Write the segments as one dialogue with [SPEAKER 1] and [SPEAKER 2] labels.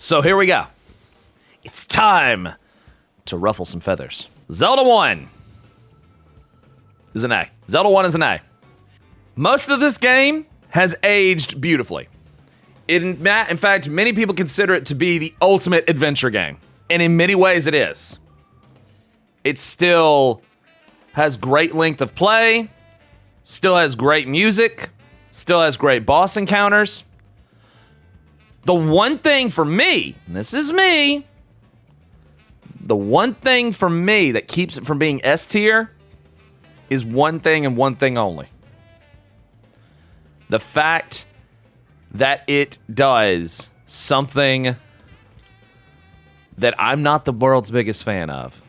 [SPEAKER 1] So here we go. It's time to ruffle some feathers. Zelda 1 is an A. Zelda 1 is an A. Most of this game has aged beautifully. In fact, many people consider it to be the ultimate adventure game. And in many ways it is. It still has great length of play, still has great music, still has great boss encounters. The one thing for me, and this is me, the one thing for me that keeps it from being S tier is one thing and one thing only. The fact that it does something that I'm not the world's biggest fan of.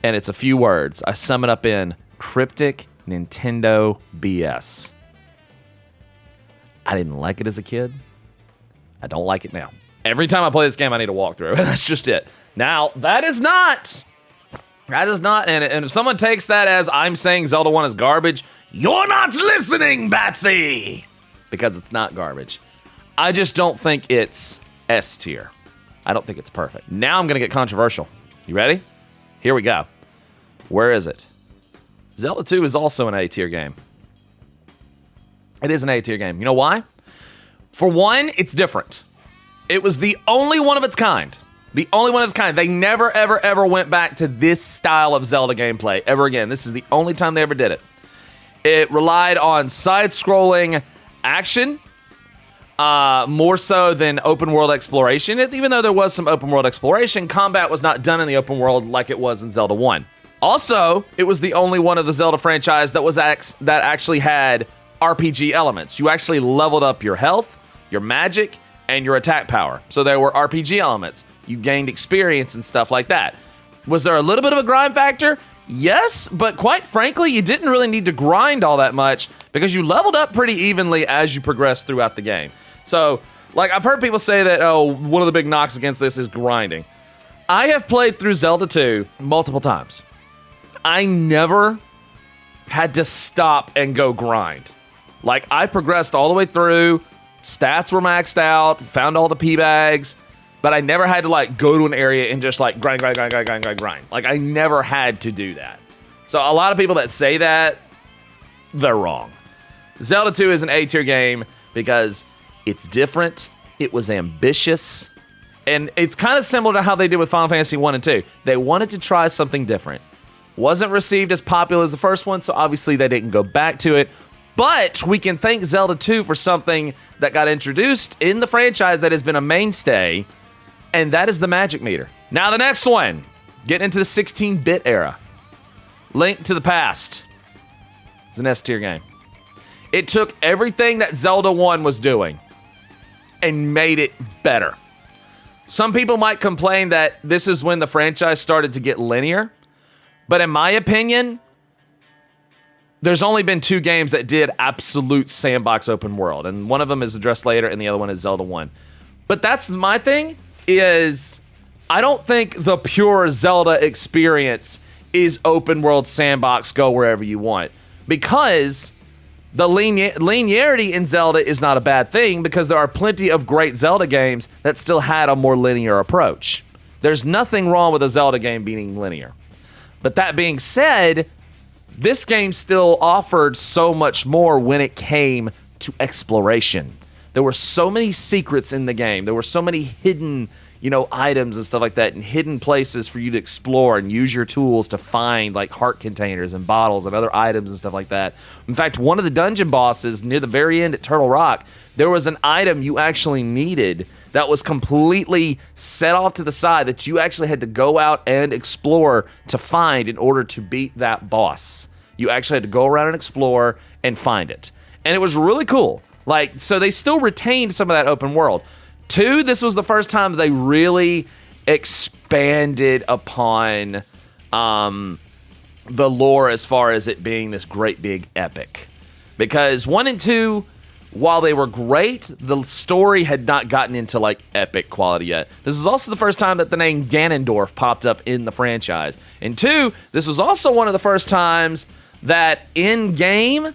[SPEAKER 1] And it's a few words. I sum it up in cryptic Nintendo BS. I didn't like it as a kid. I don't like it now. Every time I play this game, I need a walkthrough, and that's just it. Now, that is not, and if someone takes that as I'm saying Zelda 1 is garbage, you're not listening, Batsy! Because it's not garbage. I just don't think it's S tier. I don't think it's perfect. Now I'm gonna get controversial. You ready? Here we go. Where is it? Zelda 2 is also an A tier game. It is an A tier game. You know why? For one, it's different. It was the only one of its kind. The only one of its kind. They never, ever, ever went back to this style of Zelda gameplay ever again. This is the only time they ever did it. It relied on side-scrolling action, more so than open world exploration. Even though there was some open world exploration, combat was not done in the open world like it was in Zelda 1. Also, it was the only one of the Zelda franchise that actually had RPG elements. You actually leveled up your health, your magic, and your attack power. So there were RPG elements. You gained experience and stuff like that. Was there a little bit of a grind factor? Yes, but quite frankly, you didn't really need to grind all that much because you leveled up pretty evenly as you progressed throughout the game. So, like, I've heard people say that, oh, one of the big knocks against this is grinding. I have played through Zelda 2 multiple times. I never had to stop and go grind. Like, I progressed all the way through, stats were maxed out, found all the P-bags, but I never had to, like, go to an area and just, like, grind. Like, I never had to do that. So a lot of people that say that, they're wrong. Zelda 2 is an A-tier game because it's different, it was ambitious, and it's kind of similar to how they did with Final Fantasy 1 and 2. They wanted to try something different. Wasn't received as popular as the first one, so obviously they didn't go back to it. But we can thank Zelda 2 for something that got introduced in the franchise that has been a mainstay, and that is the magic meter. Now the next one, getting into the 16-bit era. Link to the Past. It's an S-tier game. It took everything that Zelda 1 was doing and made it better. Some people might complain that this is when the franchise started to get linear, but in my opinion, there's only been 2 games that did absolute sandbox open world, and one of them is addressed later, and the other one is Zelda 1. But that's my thing, is I don't think the pure Zelda experience is open world sandbox, go wherever you want. Because the linearity in Zelda is not a bad thing, because there are plenty of great Zelda games that still had a more linear approach. There's nothing wrong with a Zelda game being linear. But that being said, this game still offered so much more when it came to exploration. There were so many secrets in the game. There were so many hidden, items and stuff like that, and hidden places for you to explore and use your tools to find, like heart containers and bottles and other items and stuff like that. In fact, one of the dungeon bosses near the very end at Turtle Rock, there was an item you actually needed that was completely set off to the side that you actually had to go out and explore to find in order to beat that boss. You actually had to go around and explore and find it. And it was really cool. So they still retained some of that open world. 2, this was the first time they really expanded upon the lore as far as it being this great big epic. Because 1 and 2, while they were great, the story had not gotten into epic quality yet. This was also the first time that the name Ganondorf popped up in the franchise. And 2, this was also one of the first times that in-game,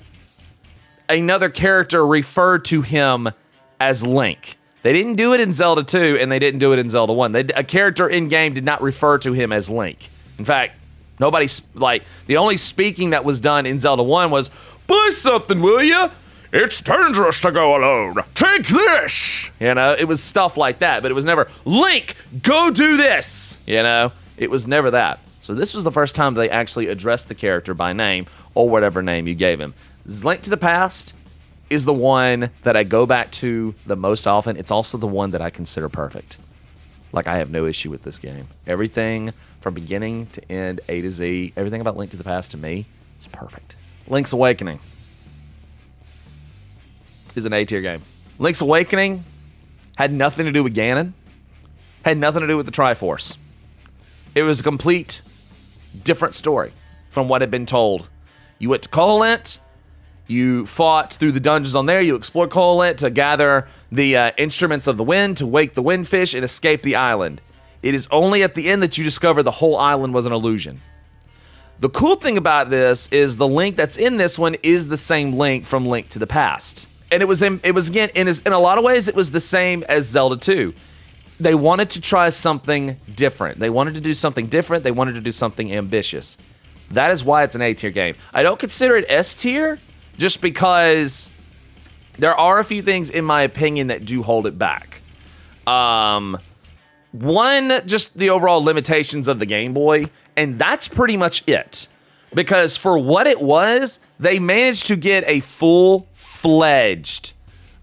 [SPEAKER 1] another character referred to him as Link. They didn't do it in Zelda 2, and they didn't do it in Zelda 1. A character in-game did not refer to him as Link. In fact, the only speaking that was done in Zelda 1 was, buy something, will ya? It's dangerous to go alone. Take this! It was stuff like that, but it was never, Link, go do this! It was never that. So this was the first time they actually addressed the character by name, or whatever name you gave him. Link to the Past is the one that I go back to the most often. It's also the one that I consider perfect. Like, I have no issue with this game. Everything from beginning to end, A to Z, everything about Link to the Past to me is perfect. Link's Awakening is an A-tier game. Link's Awakening had nothing to do with Ganon, had nothing to do with the Triforce. It was a complete different story from what had been told. You went to Koholint, you fought through the dungeons on there, you explored Koholint to gather the instruments of the wind, to wake the windfish, and escape the island. It is only at the end that you discover the whole island was an illusion. The cool thing about this is the Link that's in this one is the same Link from Link to the Past. And it was again, in a lot of ways, it was the same as Zelda 2. They wanted to try something different. They wanted to do something different. They wanted to do something ambitious. That is why it's an A-tier game. I don't consider it S-tier just because there are a few things, in my opinion, that do hold it back. One, just the overall limitations of the Game Boy, and that's pretty much it. Because for what it was, they managed to get a full-fledged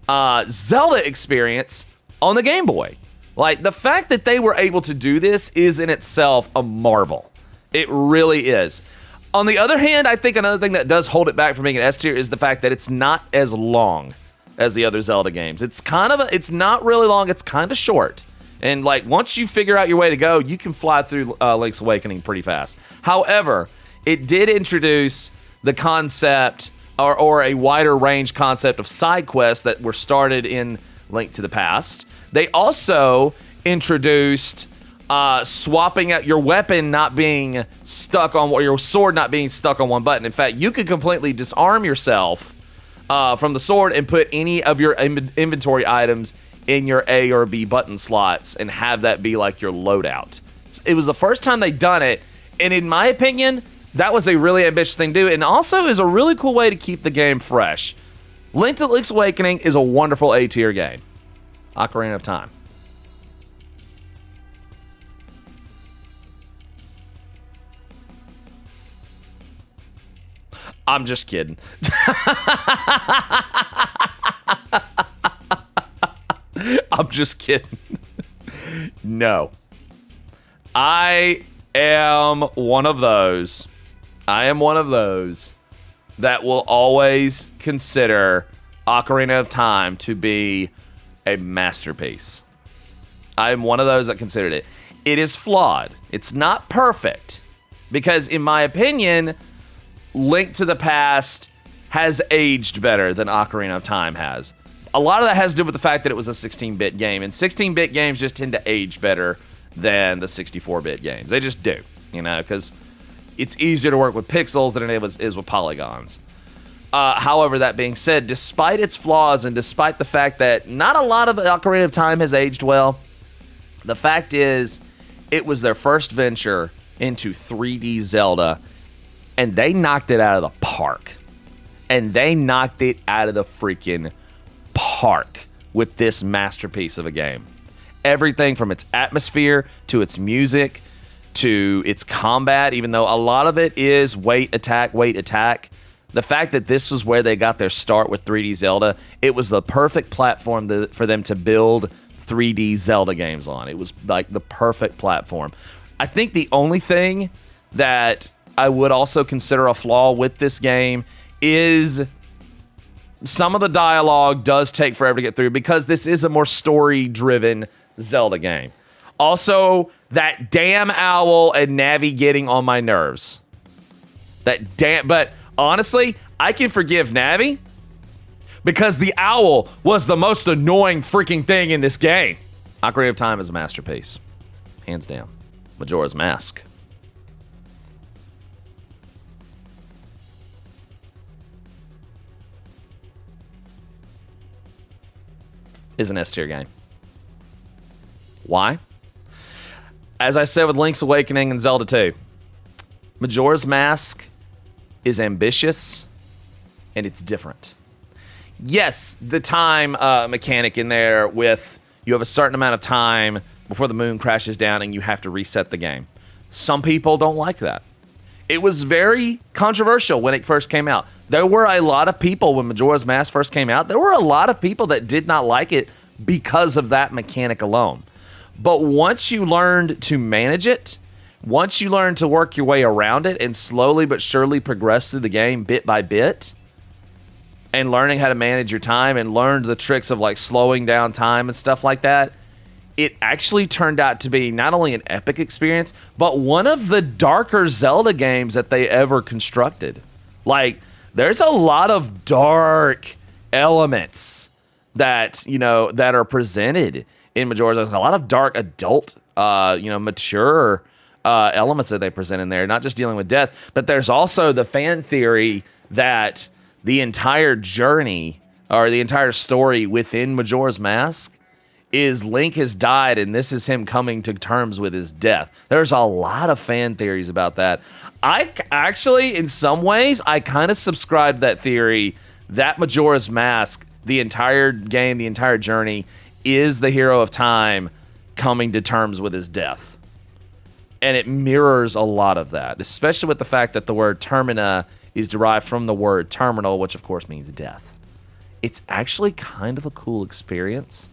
[SPEAKER 1] Zelda experience on the Game Boy. Like, the fact that they were able to do this is in itself a marvel. It really is. On the other hand, I think another thing that does hold it back from being an S tier is the fact that it's not as long as the other Zelda games. It's not really long, it's kind of short. And like, once you figure out your way to go, you can fly through Link's Awakening pretty fast. However, it did introduce the concept, or a wider range concept of side quests that were started in Link to the Past. They also introduced swapping out your weapon not being stuck on, or your sword not being stuck on one button. In fact, you could completely disarm yourself from the sword and put any of your inventory items in your A or B button slots and have that be like your loadout. It was the first time they'd done it, and in my opinion, that was a really ambitious thing to do, and also is a really cool way to keep the game fresh. Link's Awakening is a wonderful A-tier game. Ocarina of Time. I'm just kidding. I'm just kidding. No. I am one of those that will always consider Ocarina of Time to be a masterpiece. I am one of those that considered it. It is flawed. It's not perfect. Because in my opinion, Link to the Past has aged better than Ocarina of Time has. A lot of that has to do with the fact that it was a 16-bit game, and 16-bit games just tend to age better than the 64-bit games. They just do, because it's easier to work with pixels than it is with polygons. However, that being said, despite its flaws and despite the fact that not a lot of Ocarina of Time has aged well, the fact is it was their first venture into 3D Zelda, and they knocked it out of the park. And they knocked it out of the freaking park with this masterpiece of a game. Everything from its atmosphere to its music to its combat, even though a lot of it is wait, attack. The fact that this was where they got their start with 3D Zelda, it was the perfect platform for them to build 3D Zelda games on. It was like the perfect platform. I think the only thing that I would also consider a flaw with this game is some of the dialogue does take forever to get through because this is a more story-driven Zelda game. Also, that damn owl and Navi getting on my nerves. But honestly, I can forgive Navi because the owl was the most annoying freaking thing in this game. Ocarina of Time is a masterpiece. Hands down. Majora's Mask. Is an S-tier game. Why? As I said with Link's Awakening and Zelda 2, Majora's Mask is ambitious and it's different. Yes, the time mechanic in there with you have a certain amount of time before the moon crashes down and you have to reset the game. Some people don't like that. It was very controversial when it first came out. There were a lot of people when Majora's Mask first came out. There were a lot of people that did not like it because of that mechanic alone. But once you learned to manage it, once you learned to work your way around it and slowly but surely progress through the game bit by bit, and learning how to manage your time and learned the tricks of like slowing down time and stuff like that, it actually turned out to be not only an epic experience, but one of the darker Zelda games that they ever constructed. Like, there's a lot of dark elements that, you know, that are presented in Majora's Mask. A lot of dark adult, mature elements that they present in there, not just dealing with death, but there's also the fan theory that the entire journey or the entire story within Majora's Mask is Link has died and this is him coming to terms with his death. There's a lot of fan theories about that. I actually, in some ways, I kind of subscribe to that theory that Majora's Mask, the entire game, the entire journey, is the hero of time coming to terms with his death. And it mirrors a lot of that, especially with the fact that the word termina is derived from the word terminal, which of course means death. It's actually kind of a cool experience.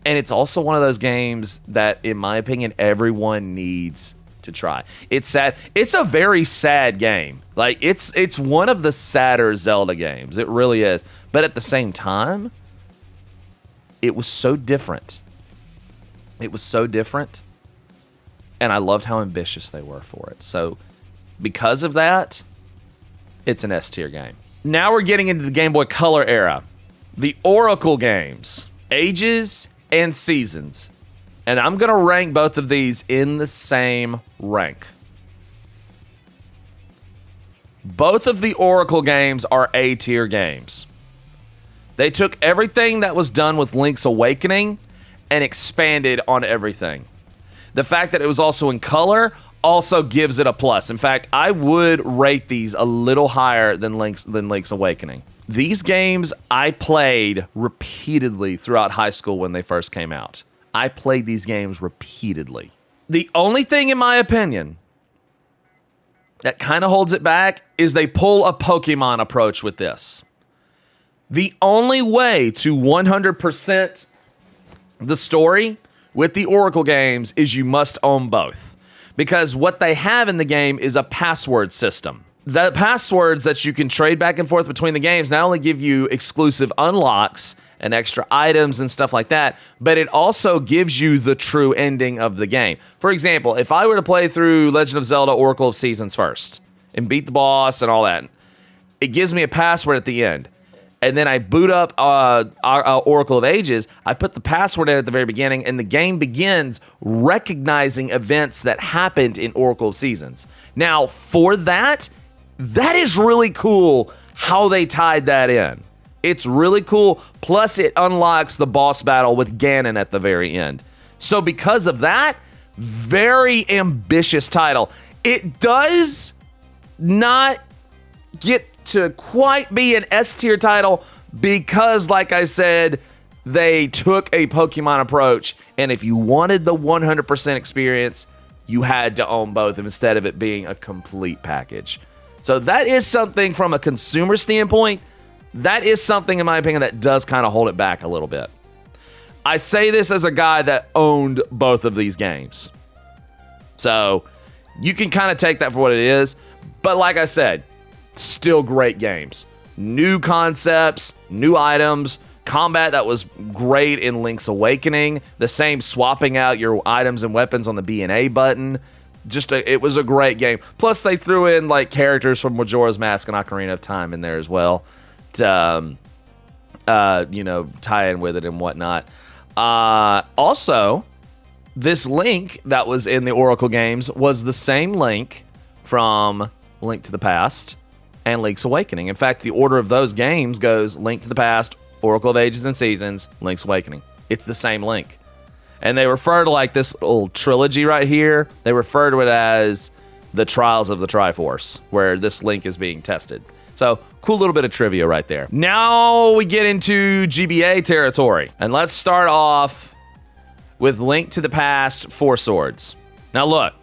[SPEAKER 1] And it's also one of those games that, in my opinion, everyone needs to try. It's sad. It's a very sad game. Like, it's one of the sadder Zelda games. It really is. But at the same time, it was so different. It was so different. And I loved how ambitious they were for it. So, because of that, it's an S tier game. Now we're getting into the Game Boy Color era. The Oracle games. Ages and Seasons. And I'm going to rank both of these in the same rank. Both of the Oracle games are A tier games. They took everything that was done with Link's Awakening and expanded on everything. The fact that it was also in color also gives it a plus. In fact, I would rate these a little higher than Link's Awakening. These games I played repeatedly throughout high school when they first came out. I played these games repeatedly. The only thing, in my opinion, that kind of holds it back is they pull a Pokemon approach with this. The only way to 100% the story with the Oracle games is you must own both. Because what they have in the game is a password system. The passwords that you can trade back and forth between the games not only give you exclusive unlocks and extra items and stuff like that, but it also gives you the true ending of the game. For example, if I were to play through Legend of Zelda Oracle of Seasons first and beat the boss and all that, it gives me a password at the end. And then I boot up our Oracle of Ages. I put the password in at the very beginning, and the game begins recognizing events that happened in Oracle of Seasons. Now, for that is really cool how they tied that in. It's really cool. Plus, it unlocks the boss battle with Ganon at the very end. So because of that, very ambitious title. It does not get to quite be an S tier title because, like I said, they took a Pokemon approach, and if you wanted the 100% experience, you had to own both instead of it being a complete package. So that is something from a consumer standpoint, that is something, in my opinion, that does kind of hold it back a little bit. I say this as a guy that owned both of these games. So you can kind of take that for what it is, but like I said, still great games. New concepts, new items, combat that was great in Link's Awakening. The same swapping out your items and weapons on the B and A button. It was a great game. Plus, they threw in like characters from Majora's Mask and Ocarina of Time in there as well to, tie in with it and whatnot. Also, this Link that was in the Oracle games was the same Link from Link to the Past and Link's Awakening. In fact, the order of those games goes Link to the Past, Oracle of Ages and Seasons, Link's Awakening. It's the same Link. And they refer to like this little trilogy right here, they refer to it as the Trials of the Triforce, where this Link is being tested. So, cool little bit of trivia right there. Now we get into GBA territory. And let's start off with Link to the Past, Four Swords. Now look,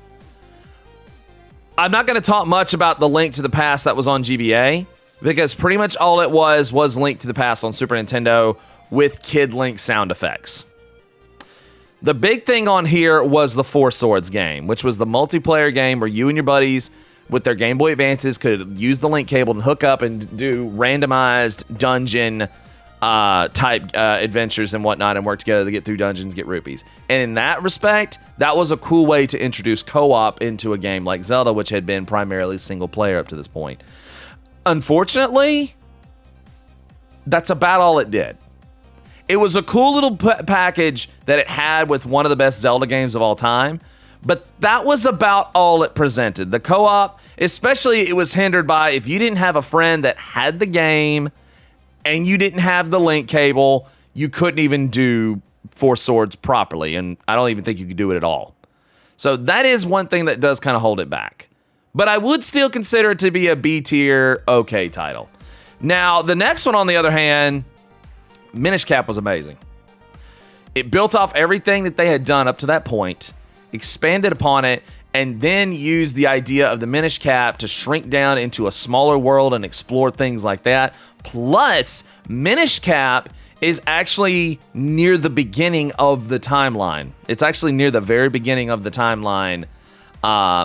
[SPEAKER 1] I'm not going to talk much about the Link to the Past that was on GBA, because pretty much all it was Link to the Past on Super Nintendo with Kid Link sound effects. The big thing on here was the Four Swords game, which was the multiplayer game where you and your buddies with their Game Boy Advances could use the link cable and hook up and do randomized dungeon type adventures and whatnot and work together to get through dungeons, get rupees. And in that respect, that was a cool way to introduce co-op into a game like Zelda, which had been primarily single player up to this point. Unfortunately, that's about all it did. It was a cool little package that it had with one of the best Zelda games of all time, but that was about all it presented. The co-op, especially, it was hindered by if you didn't have a friend that had the game and you didn't have the link cable, you couldn't even do Four Swords properly, and I don't even think you could do it at all. So that is one thing that does kind of hold it back. But I would still consider it to be a B-tier okay title. Now, the next one, on the other hand, Minish Cap was amazing. It built off everything that they had done up to that point, expanded upon it, and then used the idea of the Minish Cap to shrink down into a smaller world and explore things like that. Plus, Minish Cap is actually near the beginning of the timeline. It's actually near the very beginning of the timeline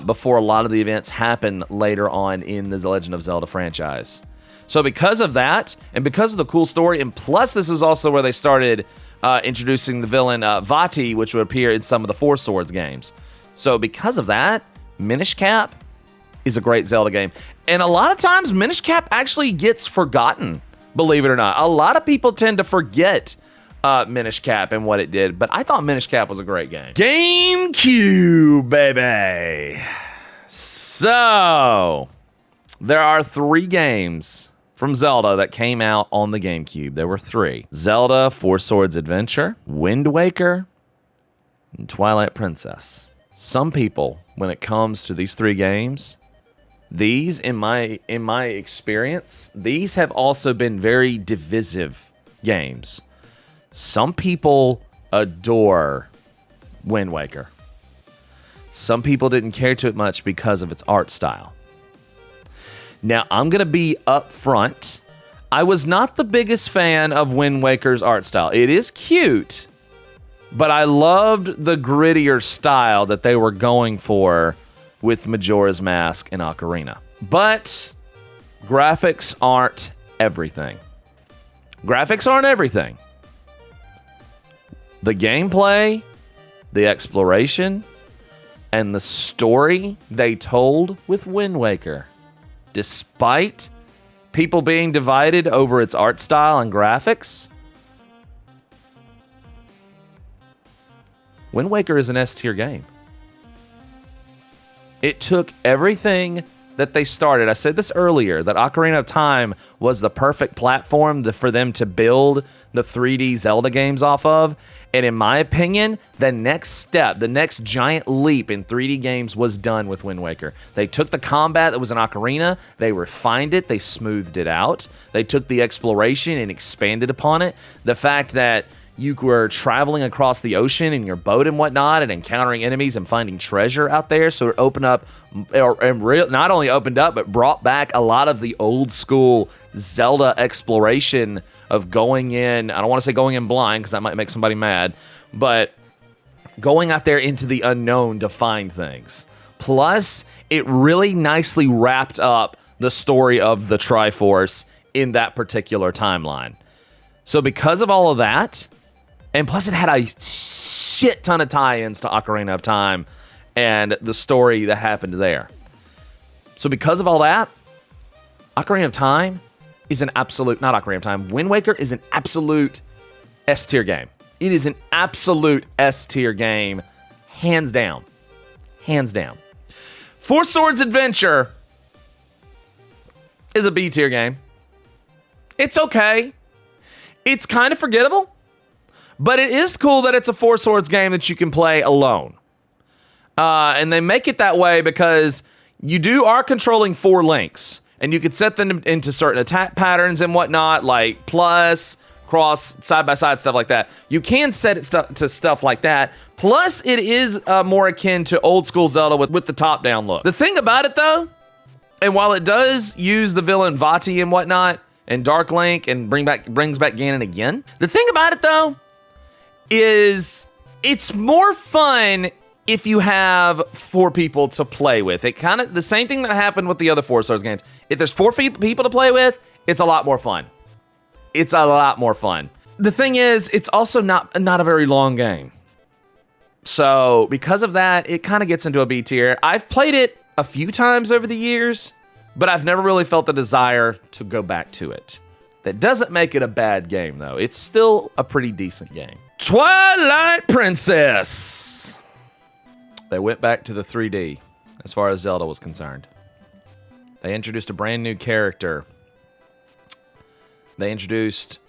[SPEAKER 1] before a lot of the events happen later on in the Legend of Zelda franchise. So because of that, and because of the cool story, and plus this was also where they started introducing the villain Vati, which would appear in some of the Four Swords games. So because of that, Minish Cap is a great Zelda game. And a lot of times, Minish Cap actually gets forgotten, believe it or not. A lot of people tend to forget Minish Cap and what it did, but I thought Minish Cap was a great game. GameCube, baby! So, there are 3 games from Zelda that came out on the GameCube. There were 3. Zelda, Four Swords Adventure, Wind Waker, and Twilight Princess. Some people, when it comes to these 3 games, these, in my experience, these have also been very divisive games. Some people adore Wind Waker. Some people didn't care too much because of its art style. Now, I'm going to be upfront. I was not the biggest fan of Wind Waker's art style. It is cute, but I loved the grittier style that they were going for with Majora's Mask and Ocarina. But graphics aren't everything. Graphics aren't everything. The gameplay, the exploration, and the story they told with Wind Waker, despite people being divided over its art style and graphics, Wind Waker is an S-tier game. It took everything that they started. I said this earlier, that Ocarina of Time was the perfect platform for them to build the 3D Zelda games off of. And in my opinion, the next step, the next giant leap in 3D games was done with Wind Waker. They took the combat that was in Ocarina, they refined it, they smoothed it out. They took the exploration and expanded upon it. The fact that you were traveling across the ocean in your boat and whatnot and encountering enemies and finding treasure out there. So it opened up, not only opened up, but brought back a lot of the old school Zelda exploration of going in, I don't want to say going in blind because that might make somebody mad, but going out there into the unknown to find things. Plus, it really nicely wrapped up the story of the Triforce in that particular timeline. So because of all of that, and plus it had a shit ton of tie-ins to Ocarina of Time and the story that happened there. So because of all that, Ocarina of Time is an absolute, not Ocarina of Time, Wind Waker is an absolute S-tier game. It is an absolute S-tier game, hands down. Hands down. Four Swords Adventure is a B-tier game. It's okay. It's kind of forgettable, But it is cool that it's a Four Swords game that you can play alone. And they make it that way because you are controlling 4 links. And you could set them into certain attack patterns and whatnot, like plus, cross, side-by-side, stuff like that. You can set it to stuff like that. Plus, it is more akin to old school Zelda with the top-down look. The thing about it, though, and while it does use the villain Vati and whatnot, and Dark Link, and brings back Ganon again, the thing about it, though, is it's more fun if you have 4 people to play with. It kind of the same thing that happened with the other Four Swords games. If there's 4 people to play with, it's a lot more fun. It's a lot more fun. The thing is, it's also not a very long game. So because of that, it kind of gets into a B tier. I've played it a few times over the years, but I've never really felt the desire to go back to it. That doesn't make it a bad game, though. It's still a pretty decent game. Twilight Princess. They went back to the 3D as far as Zelda was concerned. They introduced a brand new character. They introduced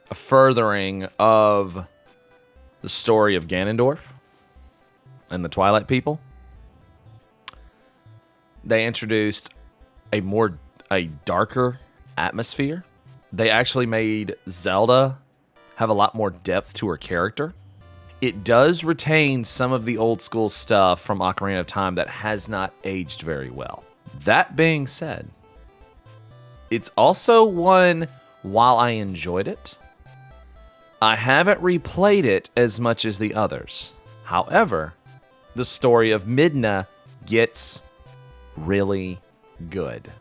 [SPEAKER 1] a furthering of the story of Ganondorf and the Twilight people. They introduced a darker atmosphere. They actually made Zelda have a lot more depth to her character. It does retain some of the old school stuff from Ocarina of Time that has not aged very well. That being said, it's also one, while I enjoyed it, I haven't replayed it as much as the others. However, the story of Midna gets really good.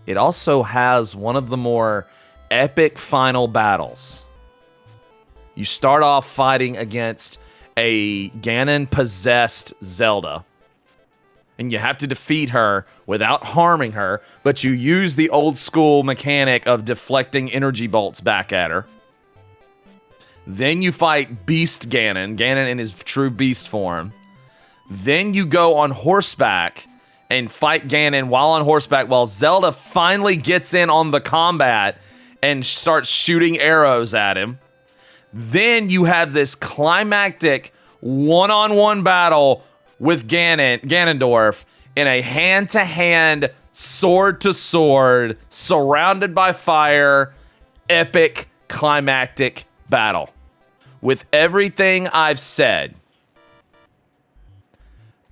[SPEAKER 1] It also has one of the more epic final battles. You start off fighting against a Ganon-possessed Zelda, and you have to defeat her without harming her, but you use the old school mechanic of deflecting energy bolts back at her. Then you fight Beast Ganon in his true beast form. Then you go on horseback and fight Ganon while on horseback, while Zelda finally gets in on the combat and starts shooting arrows at him. Then you have this climactic one-on-one battle with Ganondorf in a hand-to-hand, sword-to-sword, surrounded by fire, epic climactic battle. With everything I've said,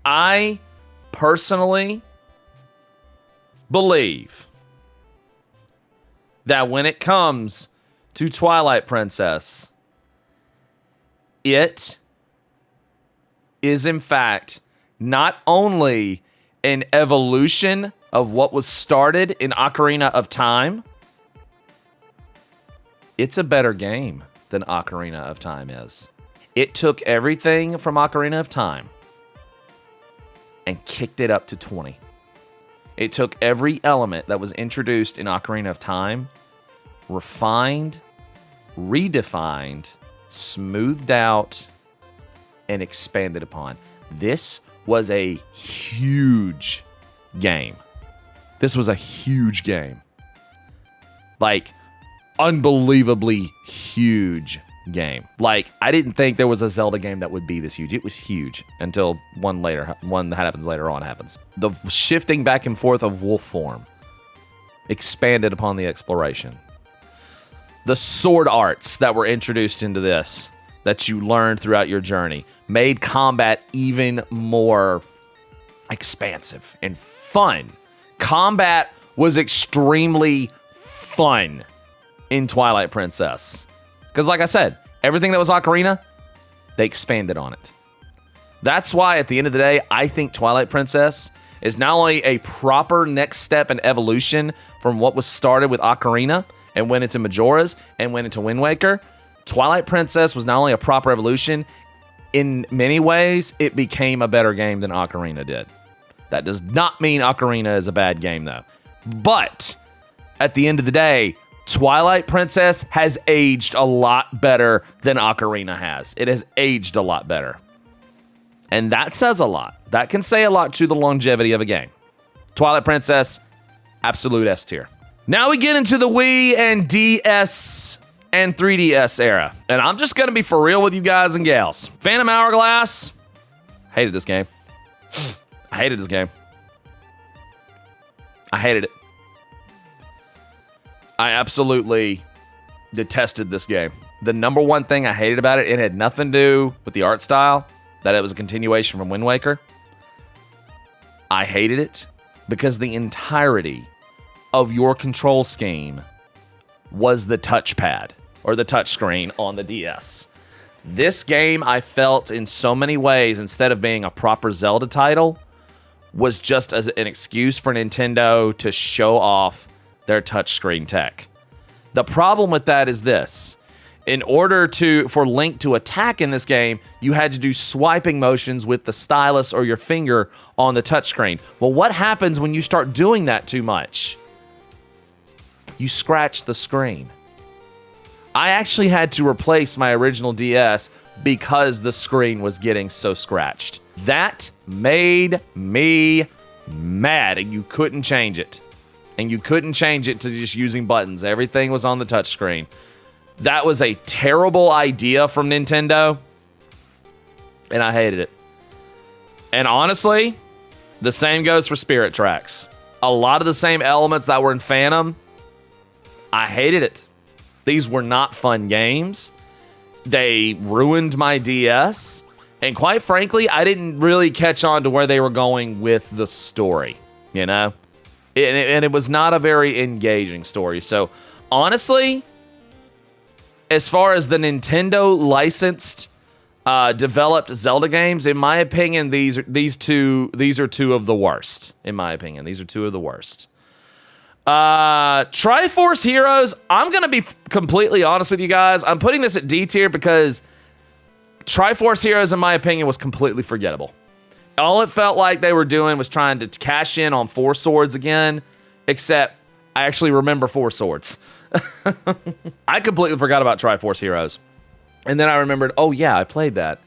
[SPEAKER 1] I personally believe that when it comes to Twilight Princess, it is in fact not only an evolution of what was started in Ocarina of Time, it's a better game than Ocarina of Time is. It took everything from Ocarina of Time and kicked it up to 20. It took every element that was introduced in Ocarina of Time, refined, redefined, smoothed out, and expanded upon. This was a huge game. This was a huge game. Like, unbelievably huge game. Like, I didn't think there was a Zelda game that would be this huge. It was huge until one that happens later on happens. The shifting back and forth of wolf form expanded upon the exploration. The sword arts that were introduced into this, that you learned throughout your journey, made combat even more expansive and fun. Combat was extremely fun in Twilight Princess. Because like I said, everything that was Ocarina, they expanded on it. That's why at the end of the day, I think Twilight Princess is not only a proper next step in evolution from what was started with Ocarina and went into Majora's and went into Wind Waker. Twilight Princess was not only a proper evolution, in many ways, it became a better game than Ocarina did. That does not mean Ocarina is a bad game, though. But at the end of the day, Twilight Princess has aged a lot better than Ocarina has. It has aged a lot better. And that says a lot. That can say a lot to the longevity of a game. Twilight Princess, absolute S tier. Now we get into the Wii and DS and 3DS era. And I'm just going to be for real with you guys and gals. Phantom Hourglass. Hated this game. I hated this game. I hated it. I absolutely detested this game. The number one thing I hated about it, it had nothing to do with the art style, that it was a continuation from Wind Waker. I hated it because the entirety of your control scheme was the touchpad or the touchscreen on the DS. This game, I felt in so many ways, instead of being a proper Zelda title, was just an excuse for Nintendo to show off their touchscreen tech. The problem with that is this. In order for Link to attack in this game, you had to do swiping motions with the stylus or your finger on the touchscreen. Well, what happens when you start doing that too much? You scratch the screen. I actually had to replace my original DS because the screen was getting so scratched. That made me mad, and you couldn't change it. And you couldn't change it to just using buttons. Everything was on the touchscreen. That was a terrible idea from Nintendo, and I hated it. And honestly, the same goes for Spirit Tracks. A lot of the same elements that were in Phantom, I hated it. These were not fun games. They ruined my DS. And quite frankly, I didn't really catch on to where they were going with the story, you know? And it was not a very engaging story. So, honestly, as far as the Nintendo licensed, developed Zelda games, in my opinion, these are two of the worst. In my opinion, these are two of the worst. Triforce Heroes, I'm going to be completely honest with you guys. I'm putting this at D tier because Triforce Heroes, in my opinion, was completely forgettable. All it felt like they were doing was trying to cash in on Four Swords again, except I actually remember Four Swords. I completely forgot about Triforce Heroes. And then I remembered, oh yeah, I played that.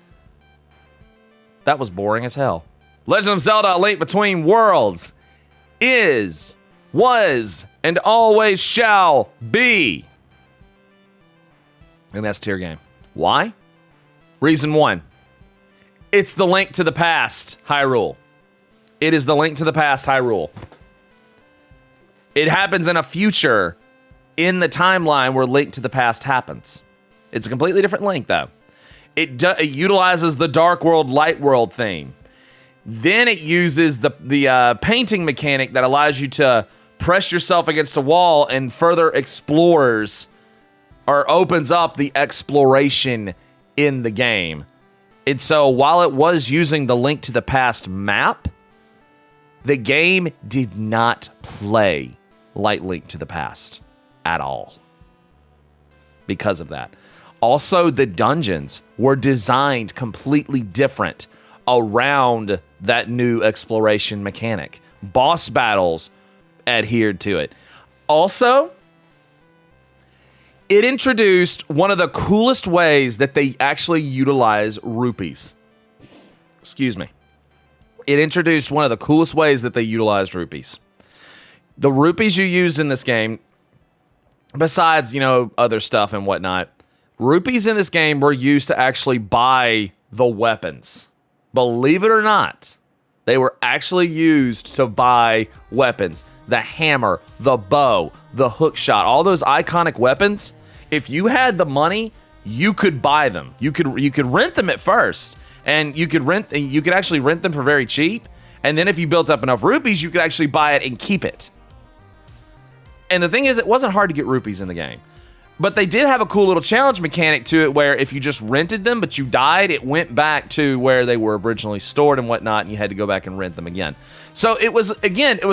[SPEAKER 1] That was boring as hell. Legend of Zelda: A Link Between Worlds is, was, and always shall be an S tier game. Why? Reason one. It's the Link to the Past, Hyrule. It is the Link to the Past, Hyrule. It happens in a future in the timeline where Link to the Past happens. It's a completely different Link, though. It utilizes the Dark World, Light World theme. Then it uses the painting mechanic that allows you to press yourself against a wall and further explores or opens up the exploration in the game. And so while it was using the Link to the Past map, the game did not play like Link to the Past at all because of that. Also, the dungeons were designed completely different around that new exploration mechanic. Boss battles adhered to it. Also, it introduced one of the coolest ways that they actually utilize rupees. Excuse me. It introduced one of the coolest ways that they utilized rupees. The rupees you used in this game, besides, other stuff and whatnot, rupees in this game were used to actually buy the weapons. Believe it or not, they were actually used to buy weapons. The hammer, the bow, the hook shot, all those iconic weapons. If you had the money, you could buy them. You could rent them at first, and you could actually rent them for very cheap. And then if you built up enough rupees, you could actually buy it and keep it. And the thing is, it wasn't hard to get rupees in the game. But they did have a cool little challenge mechanic to it where if you just rented them but you died, it went back to where they were originally stored and whatnot, and you had to go back and rent them again. So it was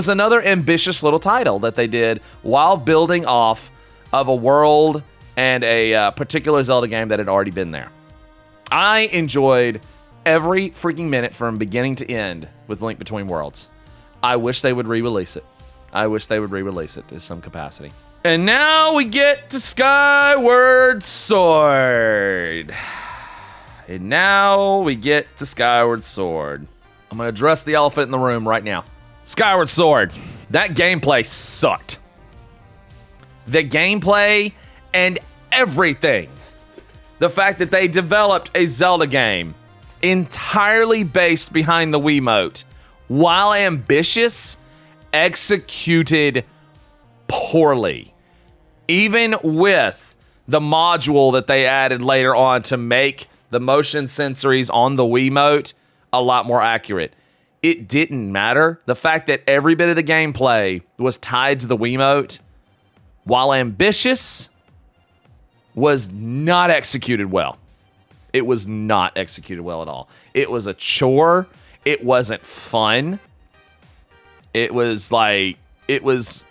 [SPEAKER 1] another ambitious little title that they did while building off of a world and a particular Zelda game that had already been there. I enjoyed every freaking minute from beginning to end with Link Between Worlds. I wish they would re-release it. To some capacity. And now we get to Skyward Sword. I'm going to address the elephant in the room right now. Skyward Sword. That gameplay sucked. The gameplay and everything. The fact that they developed a Zelda game entirely based behind the Wiimote, while ambitious, executed poorly. Even with the module that they added later on to make the motion sensories on the Wiimote a lot more accurate, it didn't matter. The fact that every bit of the gameplay was tied to the Wiimote, while ambitious, was not executed well. It was not executed well at all. It was a chore. It wasn't fun. It was like, it was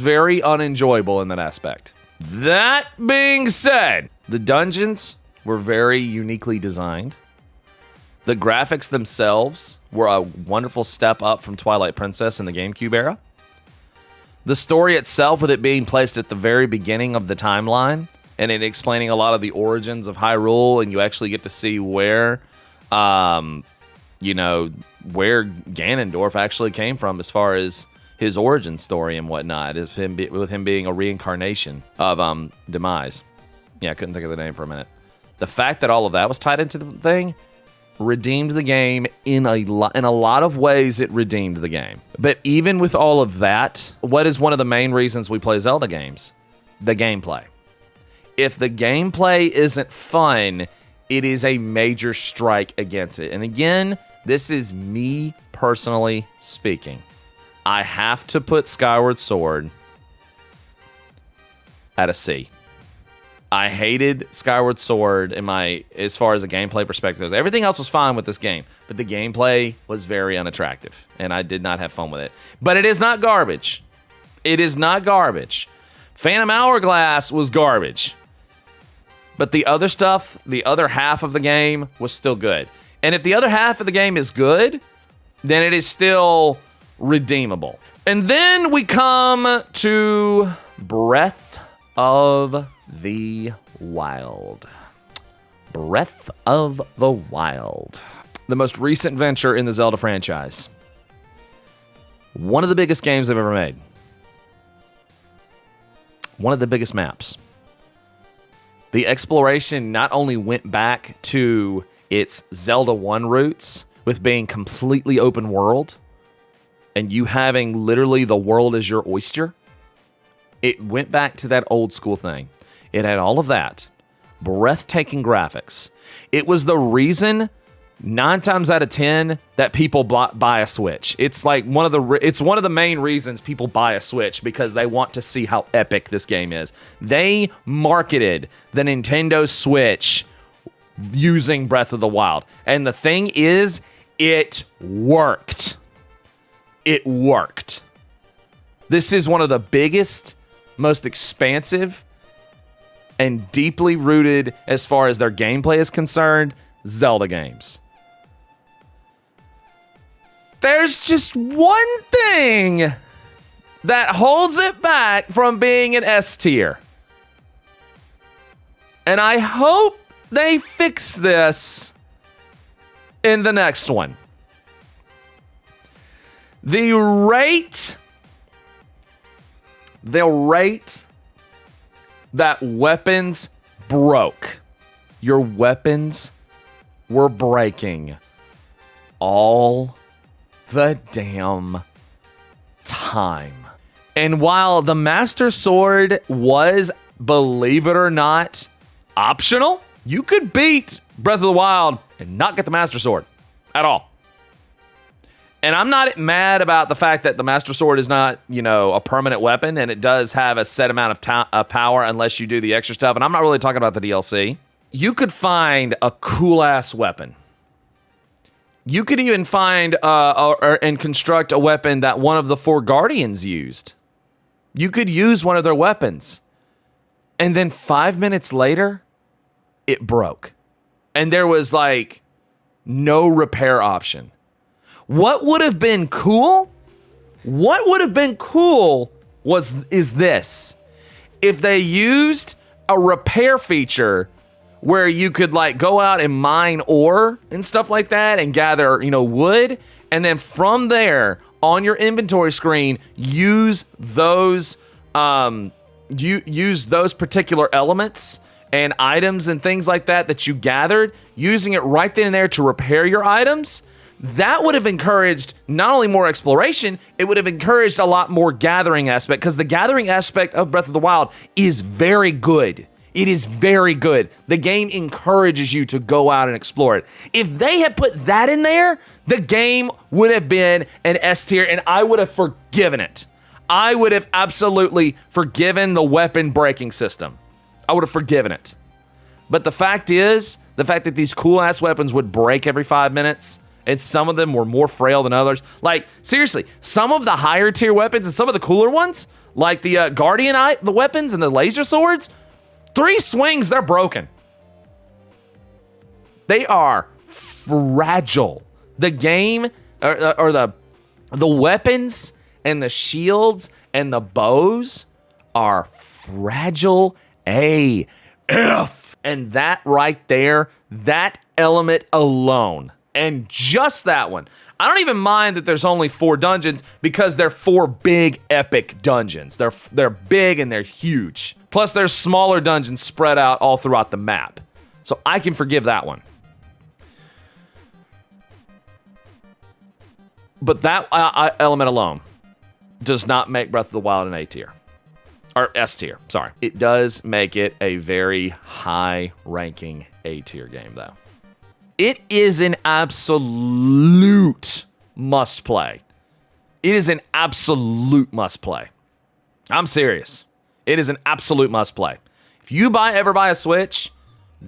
[SPEAKER 1] very unenjoyable in that aspect. That being said, the dungeons were very uniquely designed. The graphics themselves were a wonderful step up from Twilight Princess in the GameCube era. The story itself, with it being placed at the very beginning of the timeline, and it explaining a lot of the origins of Hyrule, and you actually get to see where, where Ganondorf actually came from as far as his origin story and whatnot, is with him being a reincarnation of Demise. Yeah, I couldn't think of the name for a minute. The fact that all of that was tied into the thing redeemed the game in a lot of ways. It redeemed the game. But even with all of that, what is one of the main reasons we play Zelda games? The gameplay. If the gameplay isn't fun, it is a major strike against it. And again, this is me personally speaking. I have to put Skyward Sword at a C. I hated Skyward Sword as far as a gameplay perspective goes. Everything else was fine with this game, but the gameplay was very unattractive, and I did not have fun with it. But it is not garbage. It is not garbage. Phantom Hourglass was garbage. But the other stuff, the other half of the game was still good. And if the other half of the game is good, then it is still redeemable. And then we come to Breath of the Wild. Breath of the Wild. The most recent venture in the Zelda franchise. One of the biggest games I've ever made. One of the biggest maps. The exploration not only went back to its Zelda 1 roots with being completely open world and you having literally the world as your oyster. It went back to that old school thing. It had all of that. Breathtaking graphics. It was the reason 9 times out of 10 that people buy a Switch. It's like one of the main reasons people buy a Switch, because they want to see how epic this game is. They marketed the Nintendo Switch using Breath of the Wild. And the thing is, it worked. It worked. This is one of the biggest, most expansive, and deeply rooted, as far as their gameplay is concerned, Zelda games. There's just one thing that holds it back from being an S tier. And I hope they fix this in the next one. The rate that weapons broke. Your weapons were breaking all the damn time. And while the Master Sword was, believe it or not, optional, you could beat Breath of the Wild and not get the Master Sword at all. And I'm not mad about the fact that the Master Sword is not, a permanent weapon, and it does have a set amount of power unless you do the extra stuff. And I'm not really talking about the DLC. You could find a cool-ass weapon. You could even find and construct a weapon that one of the 4 Guardians used. You could use one of their weapons. And then 5 minutes later, it broke. And there was, no repair option. What would have been cool? What would have been cool is this. If they used a repair feature where you could go out and mine ore and stuff like that and gather, wood, and then from there on your inventory screen use those you use those particular elements and items and things like that you gathered, using it right then and there to repair your items, that would have encouraged not only more exploration, it would have encouraged a lot more gathering aspect, because the gathering aspect of Breath of the Wild is very good. It is very good. The game encourages you to go out and explore it. If they had put that in there, the game would have been an S tier, and I would have forgiven it. I would have absolutely forgiven the weapon breaking system. I would have forgiven it. But the fact that these cool-ass weapons would break every 5 minutes, and some of them were more frail than others. Like, seriously, some of the higher tier weapons and some of the cooler ones, like the Guardian Eye, the weapons and the laser swords, 3 swings, they're broken. They are fragile. The game, or the weapons and the shields and the bows are fragile AF. And that right there, that element alone, and just that one. I don't even mind that there's only 4 dungeons, because they're 4 big epic dungeons. They're big and they're huge. Plus there's smaller dungeons spread out all throughout the map. So I can forgive that one. But that element alone does not make Breath of the Wild an A tier. Or S tier, sorry. It does make it a very high ranking A tier game though. It is an absolute must play. It is an absolute must play. I'm serious. It is an absolute must play. If you ever buy a Switch,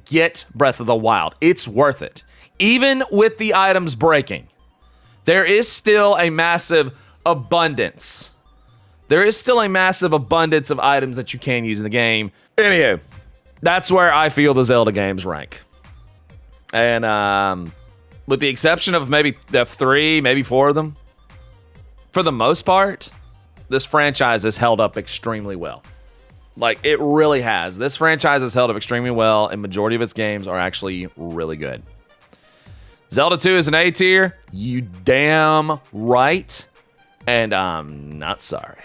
[SPEAKER 1] get Breath of the Wild. It's worth it. Even with the items breaking, there is still a massive abundance. There is still a massive abundance of items that you can use in the game. Anywho, that's where I feel the Zelda games rank. And with the exception of maybe the 3, maybe 4 of them, for the most part, this franchise has held up extremely well. Like, it really has. This franchise has held up extremely well, and majority of its games are actually really good. Zelda 2 is an A tier. You damn right. And I'm not sorry.